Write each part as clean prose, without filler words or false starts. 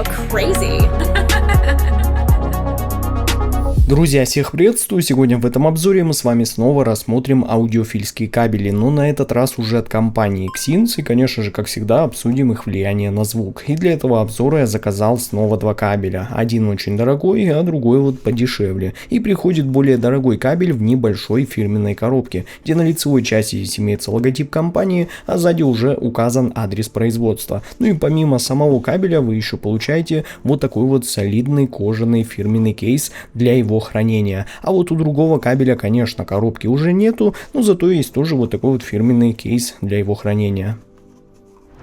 go crazy. Друзья, всех приветствую! Сегодня в этом обзоре мы с вами снова рассмотрим аудиофильские кабели, но на этот раз уже от компании Xins, и конечно же, как всегда, обсудим их влияние на звук. И для этого обзора я заказал снова два кабеля, один очень дорогой, а другой вот подешевле. И приходит более дорогой кабель в небольшой фирменной коробке, где на лицевой части здесь имеется логотип компании, а сзади уже указан адрес производства. Ну и помимо самого кабеля вы еще получаете вот такой вот солидный кожаный фирменный кейс для его хранения. А вот у другого кабеля, конечно, коробки уже нету, но зато есть тоже вот такой вот фирменный кейс для его хранения.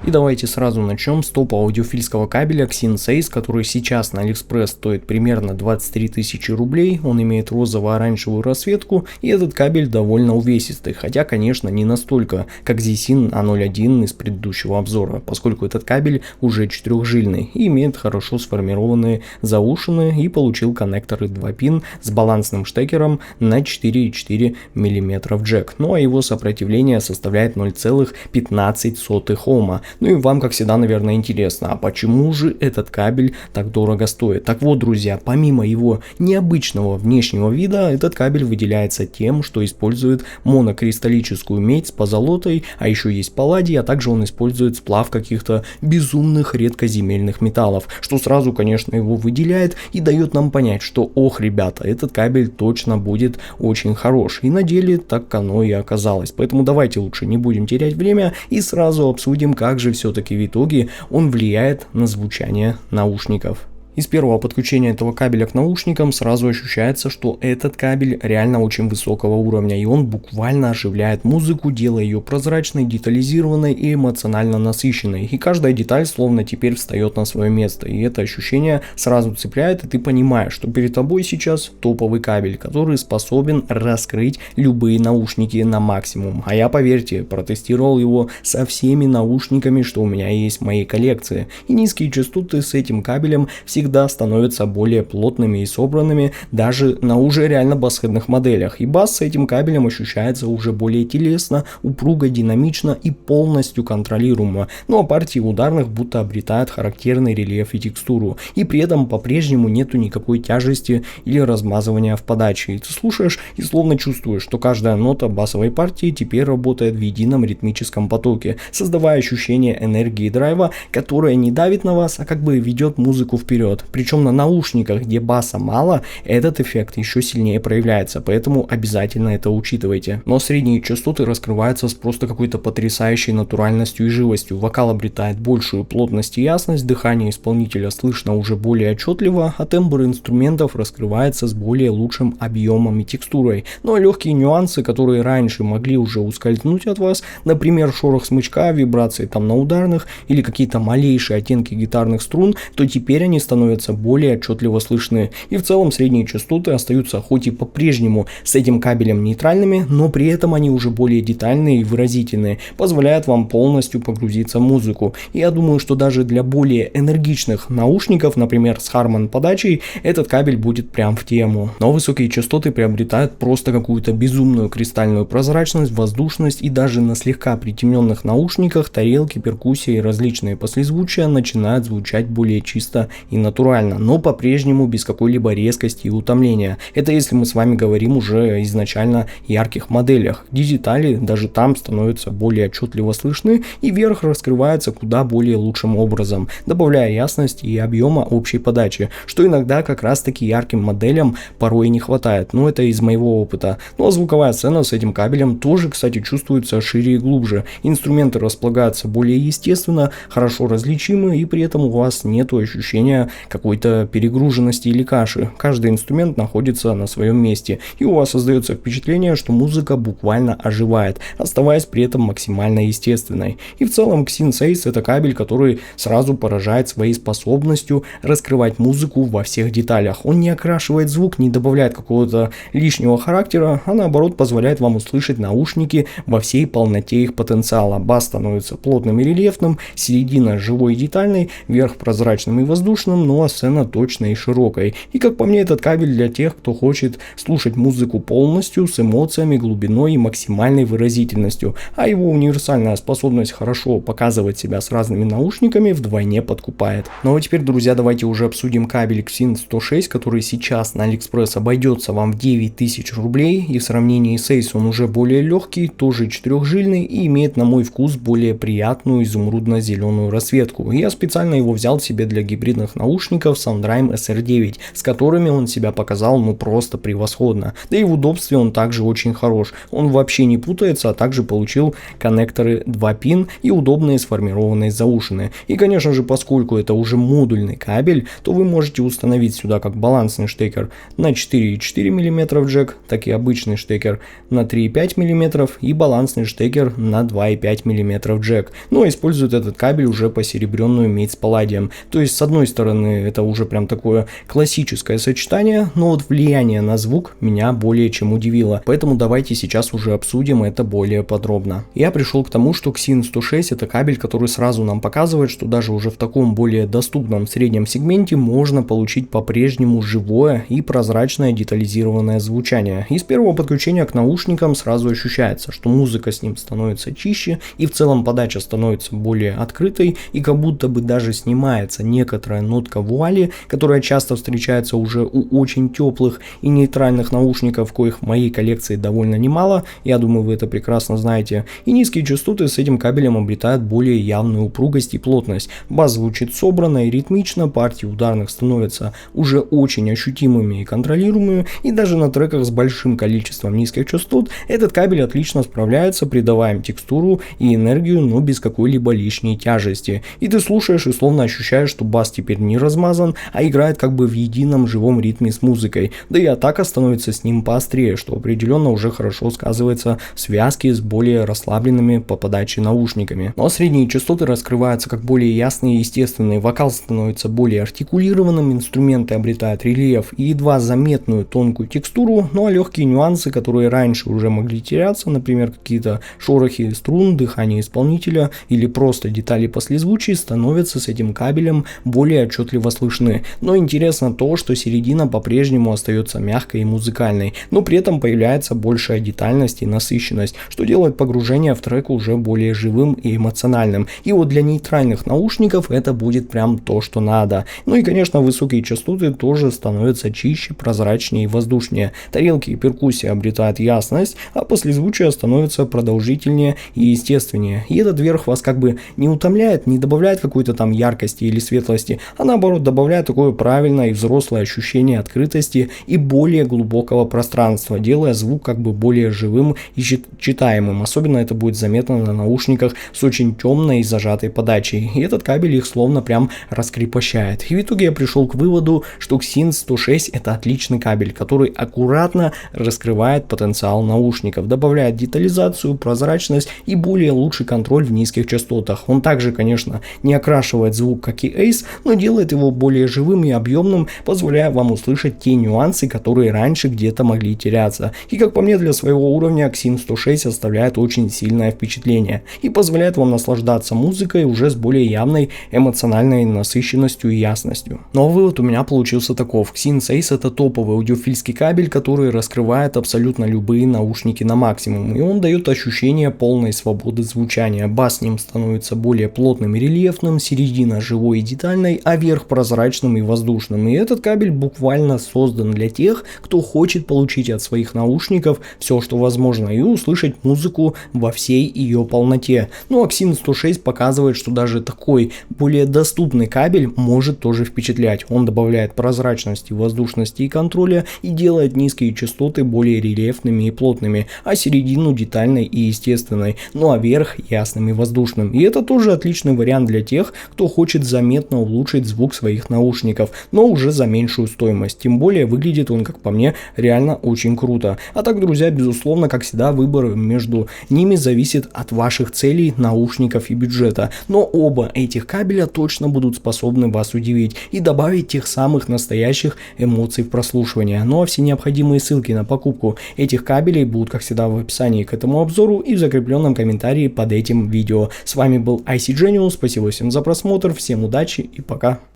И давайте сразу начнем с топа аудиофильского кабеля Xins Ace, который сейчас на AliExpress стоит примерно 23 тысячи рублей. Он имеет розово-оранжевую расцветку, и этот кабель довольно увесистый, хотя, конечно, не настолько, как Zisin A01 из предыдущего обзора, поскольку этот кабель уже четырехжильный и имеет хорошо сформированные заушины и получил коннекторы 2 пин с балансным штекером на 4,4 мм джек. Ну а его сопротивление составляет 0,15 Ома. Ну и вам, как всегда, наверное, интересно, а почему же этот кабель так дорого стоит? Так вот, друзья, помимо его необычного внешнего вида, этот кабель выделяется тем, что использует монокристаллическую медь с позолотой, а еще есть палладий, а также он использует сплав каких-то безумных редкоземельных металлов, что сразу, конечно, его выделяет и дает нам понять, что, ох, ребята, этот кабель точно будет очень хорош. И на деле так оно и оказалось. Поэтому давайте лучше не будем терять время и сразу обсудим, как же все-таки в итоге он влияет на звучание наушников. Из первого подключения этого кабеля к наушникам сразу ощущается, что этот кабель реально очень высокого уровня, и он буквально оживляет музыку, делая ее прозрачной, детализированной и эмоционально насыщенной. И каждая деталь словно теперь встает на свое место, и это ощущение сразу цепляет, и ты понимаешь, что перед тобой сейчас топовый кабель, который способен раскрыть любые наушники на максимум. А я, поверьте, протестировал его со всеми наушниками, что у меня есть в моей коллекции, и низкие частоты с этим кабелем всегда становятся более плотными и собранными даже на уже реально басхедных моделях, и бас с этим кабелем ощущается уже более телесно, упруго, динамично и полностью контролируемо, ну а партии ударных будто обретают характерный рельеф и текстуру, и при этом по-прежнему нету никакой тяжести или размазывания в подаче, и ты слушаешь и словно чувствуешь, что каждая нота басовой партии теперь работает в едином ритмическом потоке, создавая ощущение энергии и драйва, которая не давит на вас, а как бы ведет музыку вперед. Причем на наушниках, где баса мало, этот эффект еще сильнее проявляется, поэтому обязательно это учитывайте. Но средние частоты раскрываются с просто какой-то потрясающей натуральностью и живостью. Вокал обретает большую плотность и ясность, дыхание исполнителя слышно уже более отчетливо, а тембр инструментов раскрывается с более лучшим объемом и текстурой. Ну а легкие нюансы, которые раньше могли уже ускользнуть от вас, например, шорох смычка, вибрации там на ударных или какие-то малейшие оттенки гитарных струн, то теперь они становятся более отчетливо слышны. И в целом средние частоты остаются хоть и по-прежнему с этим кабелем нейтральными, но при этом они уже более детальные и выразительные, позволяют вам полностью погрузиться в музыку. И я думаю, что даже для более энергичных наушников, например, с Harman подачей, этот кабель будет прям в тему. Но высокие частоты приобретают просто какую-то безумную кристальную прозрачность, воздушность, и даже на слегка притемненных наушниках тарелки, перкуссия и различные послезвучия начинают звучать более чисто и натурально, но по-прежнему без какой-либо резкости и утомления. Это если мы с вами говорим уже изначально ярких моделях, где детали даже там становятся более отчетливо слышны и верх раскрывается куда более лучшим образом, добавляя ясность и объема общей подачи, что иногда как раз таки ярким моделям порой не хватает, но это из моего опыта. Ну а звуковая сцена с этим кабелем тоже, кстати, чувствуется шире и глубже, инструменты располагаются более естественно, хорошо различимы, и при этом у вас нету ощущения какой-то перегруженности или каши. Каждый инструмент находится на своем месте, и у вас создается впечатление, что музыка буквально оживает, оставаясь при этом максимально естественной. И в целом Xins Ace — это кабель, который сразу поражает своей способностью раскрывать музыку во всех деталях. Он не окрашивает звук, не добавляет какого-то лишнего характера, а наоборот позволяет вам услышать наушники во всей полноте их потенциала. Бас становится плотным и рельефным, середина живой и детальной, верх прозрачным и воздушным, но сцена точной и широкой. И как по мне, этот кабель для тех, кто хочет слушать музыку полностью, с эмоциями, глубиной и максимальной выразительностью, а его универсальная способность хорошо показывать себя с разными наушниками вдвойне подкупает. Ну а теперь, друзья, давайте уже обсудим кабель Xyn 106, который сейчас на AliExpress обойдется вам в 9000 рублей, и в сравнении с Ace он уже более легкий, тоже четырехжильный и имеет на мой вкус более приятную изумрудно-зеленую расцветку. Я специально его взял себе для гибридных наушников Soundrime SR9, с которыми он себя показал ну просто превосходно. Да и в удобстве он также очень хорош. Он вообще не путается, а также получил коннекторы 2 пин и удобные сформированные заушины. И конечно же, поскольку это уже модульный кабель, то вы можете установить сюда как балансный штекер на 4,4 мм джек, так и обычный штекер на 3,5 мм и балансный штекер на 2,5 мм джек. Но использует этот кабель уже посеребренную медь с палладием. То есть с одной стороны это уже прям такое классическое сочетание, но вот влияние на звук меня более чем удивило. Поэтому давайте сейчас уже обсудим это более подробно. Я пришел к тому, что Xyn 106 это кабель, который сразу нам показывает, что даже уже в таком более доступном среднем сегменте можно получить по-прежнему живое и прозрачное детализированное звучание. И с первого подключения к наушникам сразу ощущается, что музыка с ним становится чище и в целом подача становится более открытой и как будто бы даже снимается некоторая нотка вуали, которая часто встречается уже у очень теплых и нейтральных наушников, коих в моей коллекции довольно немало, я думаю, вы это прекрасно знаете. И низкие частоты с этим кабелем обретают более явную упругость и плотность. Бас звучит собранно и ритмично, партии ударных становятся уже очень ощутимыми и контролируемыми, и даже на треках с большим количеством низких частот этот кабель отлично справляется, придавая им текстуру и энергию, но без какой-либо лишней тяжести. И ты слушаешь и словно ощущаешь, что бас теперь не размазан, а играет как бы в едином живом ритме с музыкой. Да и атака становится с ним поострее, что определенно уже хорошо сказывается в связке с более расслабленными по подаче наушниками. Но средние частоты раскрываются как более ясные и естественные, вокал становится более артикулированным, инструменты обретают рельеф и едва заметную тонкую текстуру, ну а легкие нюансы, которые раньше уже могли теряться, например, какие-то шорохи струн, дыхание исполнителя или просто детали послезвучий, становятся с этим кабелем более отчетливо слышны. Но интересно то, что середина по-прежнему остается мягкой и музыкальной, но при этом появляется большая детальность и насыщенность, что делает погружение в трек уже более живым и эмоциональным. И вот для нейтральных наушников это будет прям то, что надо. Ну и конечно, высокие частоты тоже становятся чище, прозрачнее и воздушнее. Тарелки и перкуссия обретают ясность, а послезвучие становится продолжительнее и естественнее. И этот верх вас как бы не утомляет, не добавляет какой-то там яркости или светлости, а наоборот добавляет такое правильное и взрослое ощущение открытости и более глубокого пространства, делая звук как бы более живым и читаемым. Особенно это будет заметно на наушниках с очень темной и зажатой подачей. И этот кабель их словно прям раскрепощает. И в итоге я пришел к выводу, что Xyn 106 это отличный кабель, который аккуратно раскрывает потенциал наушников, добавляет детализацию, прозрачность и более лучший контроль в низких частотах. Он также, конечно, не окрашивает звук, как и Ace, но делает его более живым и объемным, позволяя вам услышать те нюансы, которые раньше где-то могли теряться. И как по мне, для своего уровня Xyn 106 оставляет очень сильное впечатление и позволяет вам наслаждаться музыкой уже с более явной эмоциональной насыщенностью и ясностью. Но вывод у меня получился таков: Xyn Ace это топовый аудиофильский кабель, который раскрывает абсолютно любые наушники на максимум, и он дает ощущение полной свободы звучания. Бас с ним становится более плотным и рельефным, середина живой и детальной, а верх прозрачным и воздушным. И этот кабель буквально создан для тех, кто хочет получить от своих наушников все, что возможно, и услышать музыку во всей ее полноте. Ну а Xyn 106 показывает, что даже такой более доступный кабель может тоже впечатлять. Он добавляет прозрачности, воздушности и контроля и делает низкие частоты более рельефными и плотными, а середину детальной и естественной, ну а верх ясным и воздушным. И это тоже отличный вариант для тех, кто хочет заметно улучшить звук своих наушников, но уже за меньшую стоимость. Тем более выглядит он, как по мне, реально очень круто. А так, друзья, безусловно, как всегда, выбор между ними зависит от ваших целей, наушников и бюджета. Но оба этих кабеля точно будут способны вас удивить и добавить тех самых настоящих эмоций в прослушивание. Ну а все необходимые ссылки на покупку этих кабелей будут, как всегда, в описании к этому обзору и в закрепленном комментарии под этим видео. С вами был IC Genius, спасибо всем за просмотр, всем удачи и пока.